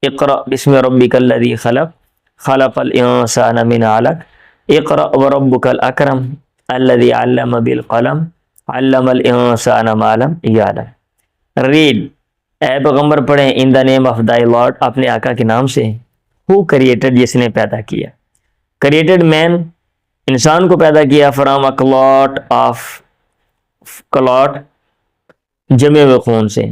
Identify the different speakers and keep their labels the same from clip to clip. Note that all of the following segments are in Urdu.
Speaker 1: اقرأ بسم ربک الذی خلق خلق الانسان من علق اقرأ وربک الاکرم الذی علم بالقلم علم الانسان ما لم یعلم۔ ریڈ، اے پیغمبر پڑھیں ان دا نیم آف دائی لارڈ، اپنے آقا کے نام سے، ہو کریٹڈ، جس نے پیدا کیا، کریٹڈ مین، انسان کو پیدا کیا، from a client of, client جمع و خون سے،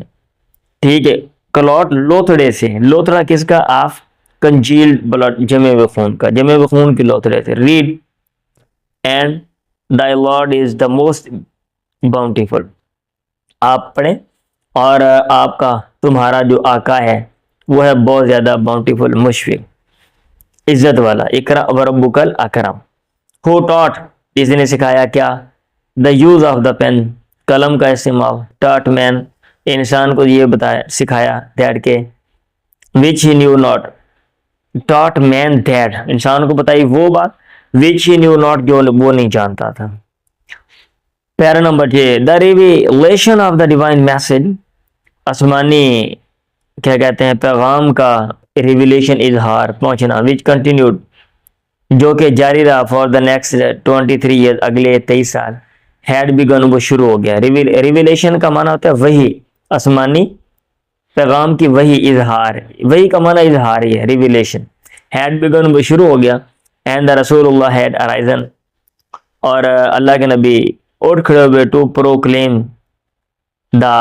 Speaker 1: ٹھیک ہے، کلاٹ لوتھڑے سے، لوتھڑا کس کا؟ آف کنجیلڈ بلڈ، جمع و خون کا، جمع و خون کی لوتھڑے سے۔ Read and thy lord is the most bountiful، آپ پڑھیں، اور آپ کا، تمہارا جو آقا ہے وہ ہے بہت زیادہ باؤنٹیفل، مشفق، عزت والا۔ اقرأ وربک الاکرم، who taught، جس نے سکھایا کیا؟ the use of the pen، قلم کا استعمال، taught man، انسان کو یہ بتایا، سکھایا، that کہ which he knew not، taught man that، انسان کو بتائی وہ بات which he knew not، جو وہ نہیں جانتا تھا۔ پیرا number 6، the revelation of the divine message، آسمانی کیا کہتے ہیں پیغام کا ریویلیشن، اظہار، پہنچنا، which continued، جو کہ جاری رہا for the next 23 years، اگلے 23 سال، had begun، وہ شروع ہو گیا۔ ریویلیشن کا معنی ہوتا ہے وحی، آسمانی پیغام کی وحی، اظہار، وحی کا معنی اظہار ہی ہے، ریویلیشن۔ had begun، وہ شروع ہو گیا۔ and the رسول اللہ had arisen، اور اللہ کے نبی اٹھ کھڑے ہوئے to proclaim the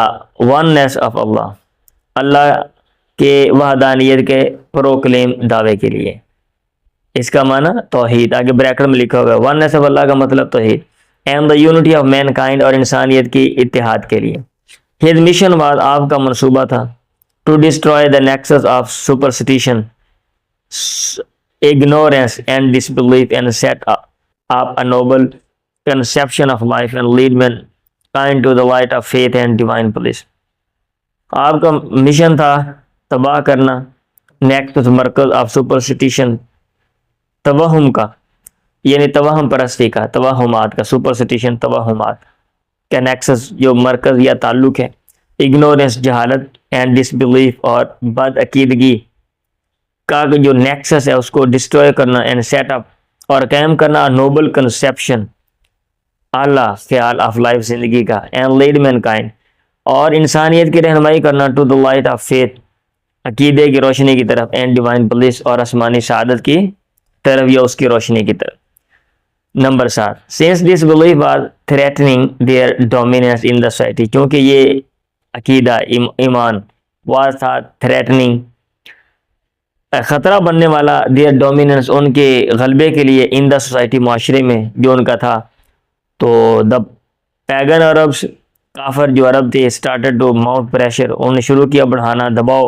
Speaker 1: oneness of اللہ، اللہ کے وحدانیت کے پروکلیم، دعوے کے لیے۔ اس کا معنی توحید، آگے بریکٹ میں لکھا ہوگا oneness of اللہ کا مطلب توحید، and the unity of mankind، اور انسانیت کی اتحاد کے لیے۔ his mission was، آپ کا منصوبہ تھا to destroy the nexus of superstition، ignorance and disbelief، and set up a noble conception of life and lead mankind to the light of faith and divine bliss۔ آپ کا مشن تھا تباہ کرنا نیکسس، مرکز آف سپرسٹیشن، توہم کا، یعنی توہم پرستی کا، توہمات کا، سپرسٹیشن توہمات کا نیکسس جو مرکز یا تعلق ہے، اگنورنس جہالت، اینڈ ڈسبلیف اور بد عقیدگی کا جو نیکسس ہے اس کو ڈسٹروائے کرنا، اینڈ سیٹ اپ اور قائم کرنا، نوبل کنسیپشن، اعلیٰ خیال آف لائف، زندگی کا، اینڈ لیڈ مینکائنڈ، اور انسانیت کی رہنمائی کرنا، to the light of faith, عقیدے کی روشنی کی طرف، اینڈ ڈیوائن بلیس، اور آسمانی سعادت کی طرف یا اس کی روشنی کی طرف۔ Number 7، since this belief was threatening their dominance in the society, کیونکہ یہ عقیدہ، ایمان، واز تھا تھریٹننگ، خطرہ بننے والا، دیئر ڈومیننس، ان کے غلبے کے لیے، ان دا سوسائٹی، معاشرے میں جو ان کا تھا، تو دا پیگن عربس، کافر جو عرب تھے، اسٹارٹڈ ٹو ماؤنٹ پریشر، انہوں نے شروع کیا بڑھانا دباؤ،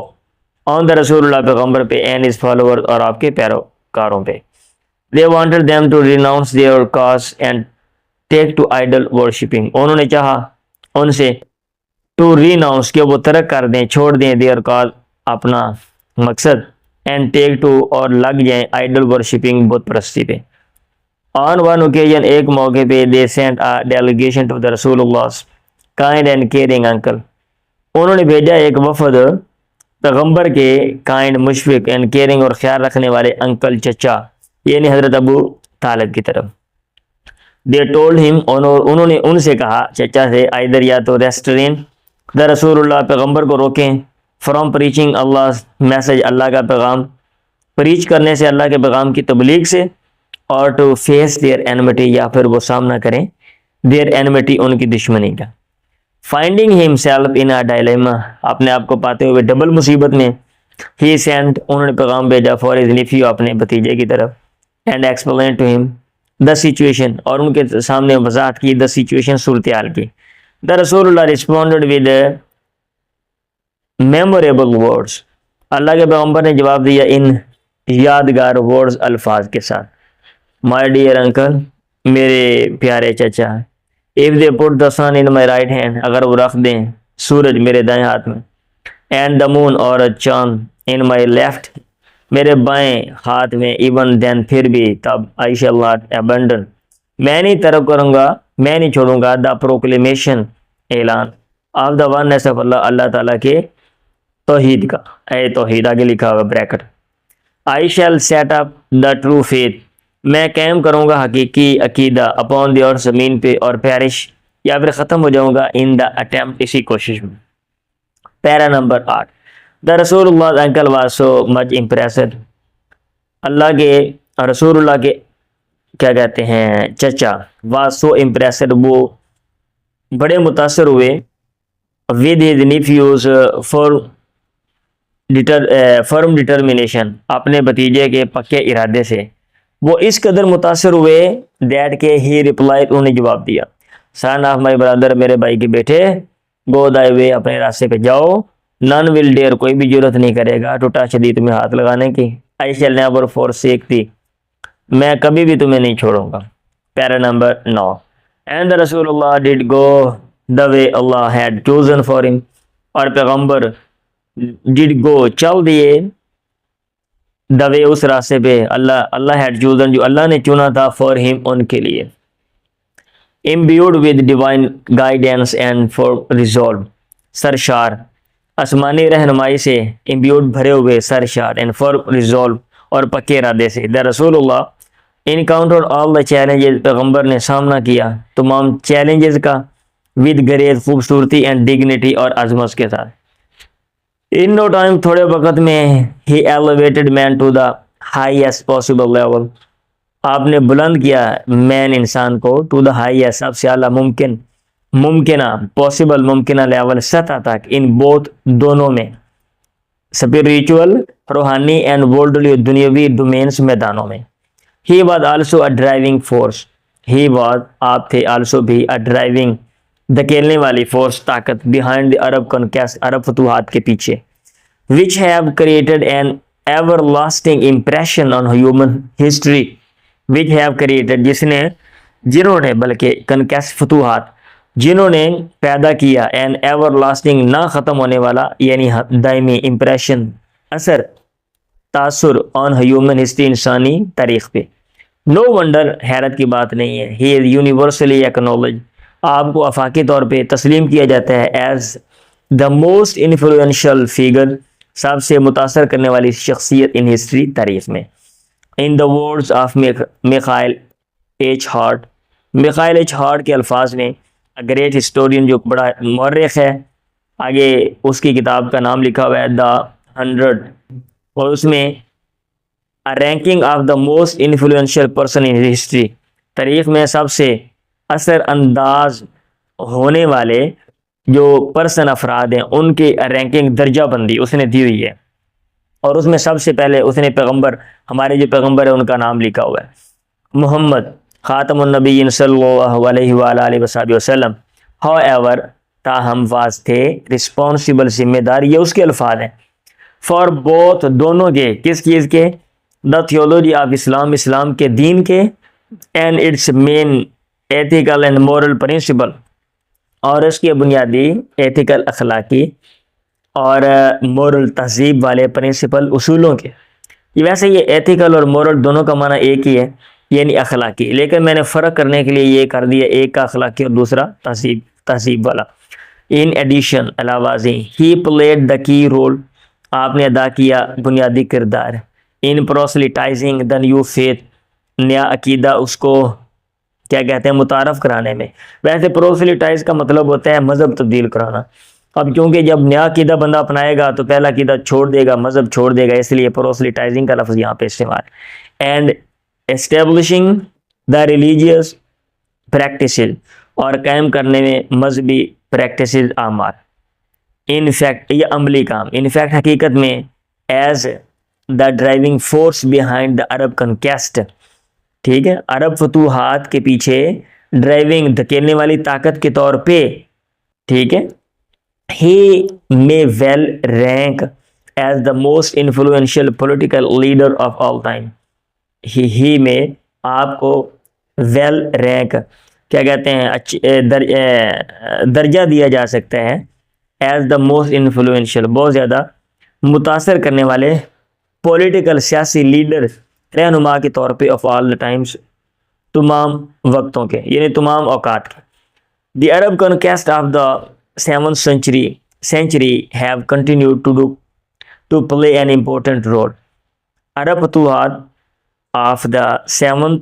Speaker 1: آن دا رسول اللہ پیغمبر پہ، اینڈ ہز فالوور، اور آپ کے پیروکاروں پہ۔ they wanted them to renounce their cause and take to idol worshipping، انہوں نے چاہا ان سے to renounce، کہ وہ ترک کر دیں، چھوڑ دیں، their cause، اپنا مقصد، and take to، اور لگ جائیں، idol worshipping، بت پرستی پہ۔ on one occasion، ایک موقع پہ، they sent a delegation to the رسول اللہ kind and caring uncle، انہوں نے بھیجا ایک وفد پیغمبر کے کائنڈ، مشفق، اینڈ کیئرنگ، اور خیال رکھنے والے انکل، چچا، یعنی حضرت ابو طالب کی طرف۔ they told him، انہوں نے ان سے کہا، چچا سے، either، یا تو restrain the رسول اللہ، پیغمبر کو روکیں، from preaching اللہ میسج، اللہ کا پیغام پریچ کرنے سے، اللہ کے پیغام کی تبلیغ سے، اور to face their enmity، یا پھر وہ سامنا کریں their enmity، ان کی دشمنی کا۔ finding himself in a dilemma، اپنے آپ کو پاتے ہوئے ڈبل مصیبت میں، he sent، انہوں نے پیغام بھیجا for his nephew، اپنے بھتیجے کی طرف، and explained to him the situation، اور ان کے سامنے وضاحت کی the situation، صورتحال کی۔ the رسول اللہ responded with memorable words، اللہ کے پیغمبر نے جواب دیا ان یادگار words، الفاظ کے ساتھ۔ my dear uncle، میرے پیارے چچا، if they put the sun in my right hand، اگر وہ رکھ دیں سورج میرے دائیں ہاتھ میں، and the moon، اور چاند in my left، میرے بائیں ہاتھ میں، even then، پھر بھی، تب I shall not abandon، میں نہیں ترک کروں گا، میں نہیں چھوڑوں گا، the proclamation، اعلان، of the oneness of اللہ، اللہ تعالیٰ کے توحید کا، اے توحید آگے لکھا ہوا bracket. I shall set up the true faith, میں قائم کروں گا حقیقی عقیدہ اپون دی اور زمین پہ، اور پیرش یا پھر ختم ہو جاؤں گا ان دا اٹیمپٹ، اسی کوشش میں. پیرا نمبر 8. دا رسول Allah uncle was so much impressed, Allah کے رسول اللہ کے کیا کہتے ہیں چچا، واز سو امپریسڈ وہ بڑے متاثر ہوئے، with his nephews firm determination, اپنے بھتیجے کے پکے ارادے سے. وہ اس قدر متاثر ہوئے دیٹ کہ ہی ریپلائڈ، انہوں نے جواب دیا، سن آف مائی برادر، میرے بھائی کے بیٹے، گو دائی وے، اپنے راستے پہ جاؤ، نن ول ڈیئر، کوئی بھی جرت نہیں کرے گا، ٹو ٹچ دی، تمہیں ہاتھ لگانے کی، آئی شیل نیور فورسیک دی، میں کبھی بھی تمہیں نہیں چھوڑوں گا. پیرا نمبر 9. اینڈ دا رسول اللہ ڈڈ گو دا وے اللہ ہیڈ چوزن فار ہم، اور پیغمبر ڈڈ گو چل دیے، دا وے اس راستے پہ، اللہ ہیڈ چوزن جو اللہ نے چنا تھا، فار ہم ان کے لیے. Imbued with divine guidance and for resolve, سرشار آسمانی رہنمائی سے، امبیوڈ بھرے ہوئے، سرشار، اینڈ فار ریزولو اور پکے ارادے سے. دا رسول اللہ انکاؤنٹر آل دا چیلنجز، پیغمبر نے سامنا کیا تمام چیلنجز کا، ود گریز، خوبصورتی، اینڈ ڈگنیٹی، اور عظمت کے ساتھ. ان نو ٹائم، تھوڑے وقت میں، he elevated man to the highest possible level, آپ نے بلند کیا مین انسان کو، ٹو دا ہائیسٹ، سب سے اعلیٰ ممکنہ پاسبل ممکنہ لیول، سطح تک، ان بوتھ دونوں میں، اسپریچول روحانی، اینڈ ورلڈلی دنیاوی ڈومینس میدانوں میں. He was also a driving force, he was آپ تھے، آلسو بھی، اے ڈرائیونگ دھکیلنے والی فورس، طاقت، بیہائنڈ دی عرب کنکیسٹ، عرب فتوحات کے پیچھے، which have created an everlasting impression on human history، which have created جنہوں نے بلکہ کنکیسٹ فتوحات، جنہوں نے پیدا کیا an everlasting نہ ختم ہونے والا یعنی دائمی امپریشن، اثر، تاثر on human history انسانی تاریخ پہ. No wonder، حیرت کی بات نہیں ہے، he is universally acknowledged، آپ کو آفاقی طور پہ تسلیم کیا جاتا ہے as the most influential figure، سب سے متاثر کرنے والی شخصیت in history، تاریخ میں. In the words of Michael H Hart, Michael H Hart کے الفاظ میں، گریٹ ہسٹورین، جو بڑا مورخ ہے، آگے اس کی کتاب کا نام لکھا ہوا ہے دا 100، اور اس میں ranking of the most influential person in history, تاریخ میں سب سے اثر انداز ہونے والے جو پرسن افراد ہیں ان کی رینکنگ، درجہ بندی اس نے دی ہوئی ہے، اور اس میں سب سے پہلے اس نے پیغمبر، ہمارے جو پیغمبر ہیں ان کا نام لکھا ہوا ہے، محمد خاتم النبیین صلی اللہ علیہ وآلہ وصحبہ وسلم. ہاؤ ایور، تاہم، واز تھے، رسپانسبل، ذمہ دار، یہ اس کے الفاظ ہیں، فار بوتھ دونوں کے، کس چیز کے، دا تھیولوجی آف اسلام، اسلام کے دین کے، and its main ethical and moral principle, اور اس کے بنیادی ایتھیکل، اخلاقی اور مورل، تہذیب والے پرنسپل، اصولوں کے. ویسے یہ ایتھیکل اور مورل دونوں کا معنی ایک ہی ہے، یعنی اخلاقی، لیکن میں نے فرق کرنے کے لیے یہ کر دیا، ایک کا اخلاقی اور دوسرا تہذیب والا. ان ایڈیشن، علاوہ ازیں، ہی پلیڈ دا کی رول، آپ نے ادا کیا بنیادی کردار، ان پروسلیٹائزنگ دا نیو فیتھ، نیا عقیدہ اس کو کیا کہتے ہیں متعارف کرانے میں. ویسے پروسلیٹائز کا مطلب ہوتا ہے مذہب تبدیل کرانا، اب کیونکہ جب نیا عقیدہ بندہ اپنائے گا تو پہلا عقیدہ چھوڑ دے گا، مذہب چھوڑ دے گا، اس لیے پروسلیٹائزنگ کا لفظ یہاں پہ استعمال. And establishing the religious practices, اور قائم کرنے میں مذہبی پریکٹسز، اعمال. ان فیکٹ، یہ عملی کام، ان فیکٹ حقیقت میں، as the driving force behind the Arab conquest, ٹھیک ہے، عرب فتوحات کے پیچھے ڈرائیونگ، دھکیلنے والی طاقت کے طور پہ، ٹھیک ہے. ہی may well rank as the most influential political leader of all time. ہی میں آپ کو well rank کیا کہتے ہیں درجہ دیا جا سکتا ہے as the most influential، بہت زیادہ متاثر کرنے والے پولیٹیکل، سیاسی لیڈر، رہنما کے طور پہ of all the times، تمام وقتوں کے، یعنی تمام اوقات کے. دی عرب conquest of the 7th century، century have continued to play an important role. Arab Futuhat of the 7th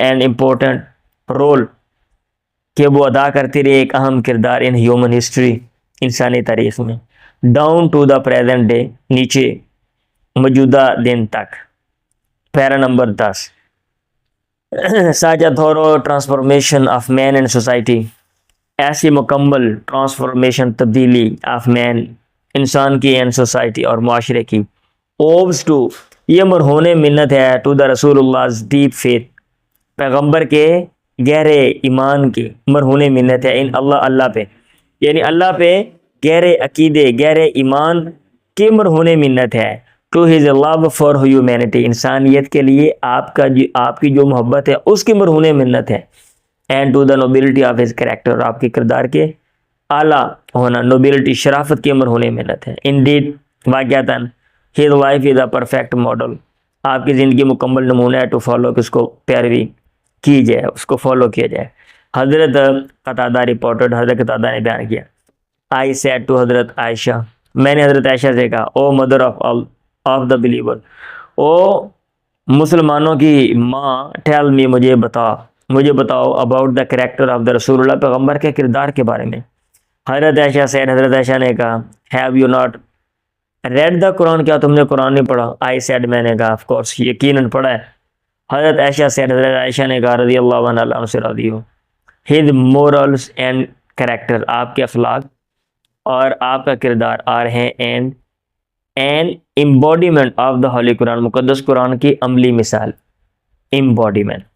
Speaker 1: an important role, کہ وہ ادا کرتی رہی ایک اہم کردار in human history, انسانی تاریخ میں, down to the present day, نیچے موجودہ دن تک. پیرا number 10. such a thorough transformation of man and society, ایسی مکمل ٹرانسفارمیشن تبدیلی آف مین انسان کی اینڈ سوسائٹی اور معاشرے کی, اوبس ٹو یہ مرہون منت ہے, ٹو دا رسول اللہ ڈیپ فیتھ پیغمبر کے گہرے ایمان کی مرہون منت ہے, ان اللہ پہ, یعنی اللہ پہ گہرے عقیدے گہرے ایمان کی مرہون منت ہے, to his love for humanity انسانیت کے لیے آپ کی جو محبت ہے اس کی مرہون منت ہے, and to the nobility of his character آپ کے کردار کے اعلیٰ ہونا, نوبلٹی شرافت کی مرہون منت ہے. انڈیڈ واقعتاً his life is a perfect model آپ کی زندگی مکمل نمونہ ہے, ٹو فالو کہ اس کو پیروی کی جائے اس کو فالو کیا جائے. حضرت قتادہ رپورٹڈ, حضرت قتادہ نے بیان کیا, آئی سیڈ ٹو حضرت عائشہ میں نے حضرت عائشہ سے کہا, او مدر آف دا بلیور, او مسلمانوں کی ماں, ٹیل می مجھے بتاؤ about the character of the رسول اللہ پیغمبر کے کردار کے بارے میں. حضرت عائشہ سیڈ حضرت عائشہ نے کہا, have you not read the Quran, کیا تم نے قرآن نہیں پڑھا؟ آئی سیڈ میں نے کہا آف کورس یقیناً پڑھا ہے. حضرت عائشہ سیڈ حضرت عائشہ نے کہا رضی اللہ عنہ اللہ سے راضی ہو, ہز مورلس اینڈ کریکٹر آپ کے اخلاق اور آپ کا کردار آر ہیں اینڈ امبوڈیمنٹ آف دا ہولی قرآن مقدس قرآن کی عملی مثال, امبوڈیمنٹ.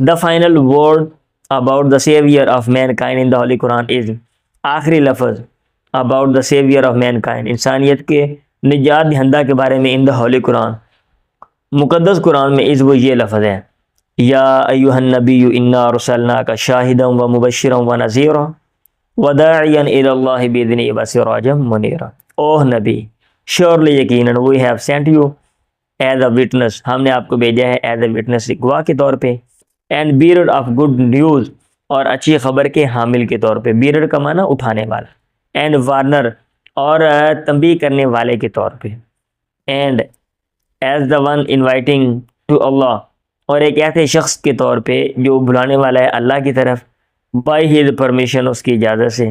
Speaker 1: The final word about the savior of mankind in the holy Quran is, آخری لفظ about the savior of mankind انسانیت کے نجات دہندہ کے بارے میں in the holy Quran مقدس قرآن میں is وہ یہ لفظ ہے, یا ایھا النبی انا ارسلناک شاہدا و مبشرا و نذیرا وداعیا الی اللہ باذنہ وسراجا منیرا. اوہ نبی, surely یقیناً we have sent you as a witness, ہم نے آپ کو بھیجا ہے as a witness گواہ کے طور پہ, and bearer of good news اور اچھی خبر کے حامل کے طور پہ, بیرر کا معنی اٹھانے والا, اینڈ وارنر اور تنبیہ کرنے والے کے طور پہ, and as the one inviting to Allah اور ایک ایسے شخص کے طور پہ جو بلانے والا ہے اللہ کی طرف, بائی ہز پرمیشن اس کی اجازت سے,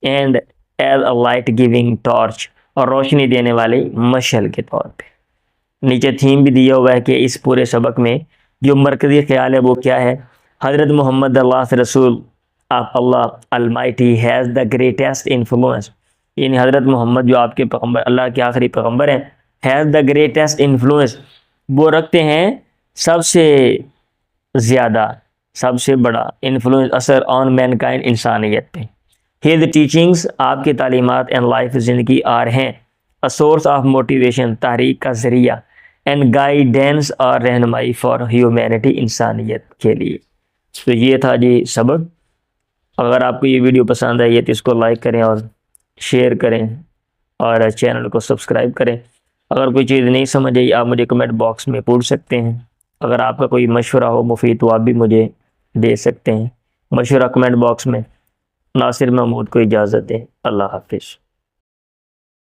Speaker 1: and as a light giving torch اور روشنی دینے والی مشعل کے طور پہ. نیچے تھیم بھی دیا ہوا ہے کہ اس پورے سبق میں جو مرکزی خیال ہے وہ کیا ہے, حضرت محمد اللہ رسول of Allah almighty has the greatest influence, یعنی حضرت محمد جو آپ کے پیغمبر اللہ کے آخری پیغمبر ہیں, ہیز دا گریٹسٹ انفلوئنس وہ رکھتے ہیں سب سے زیادہ سب سے بڑا انفلوئنس اثر آن مین کائنڈ انسانیت پہ. ہز ٹیچنگس آپ کی تعلیمات اینڈ لائف زندگی آر ہیں اے سورس آف موٹیویشن تحریک کا ذریعہ, اینڈ گائیڈنس اور رہنمائی فار ہیومینٹی انسانیت کے لیے. تو یہ تھا جی سبق. اگر آپ کو یہ ویڈیو پسند آئی ہے تو اس کو لائک کریں اور شیئر کریں اور چینل کو سبسکرائب کریں. اگر کوئی چیز نہیں سمجھ آئی آپ مجھے کمنٹ باکس میں پوچھ سکتے ہیں. اگر آپ کا کوئی مشورہ ہو مفید تو آپ بھی مجھے دے سکتے ہیں. مشورہ کمنٹ باکس میں. ناصر محمود کو اجازت دیں. اللہ حافظ.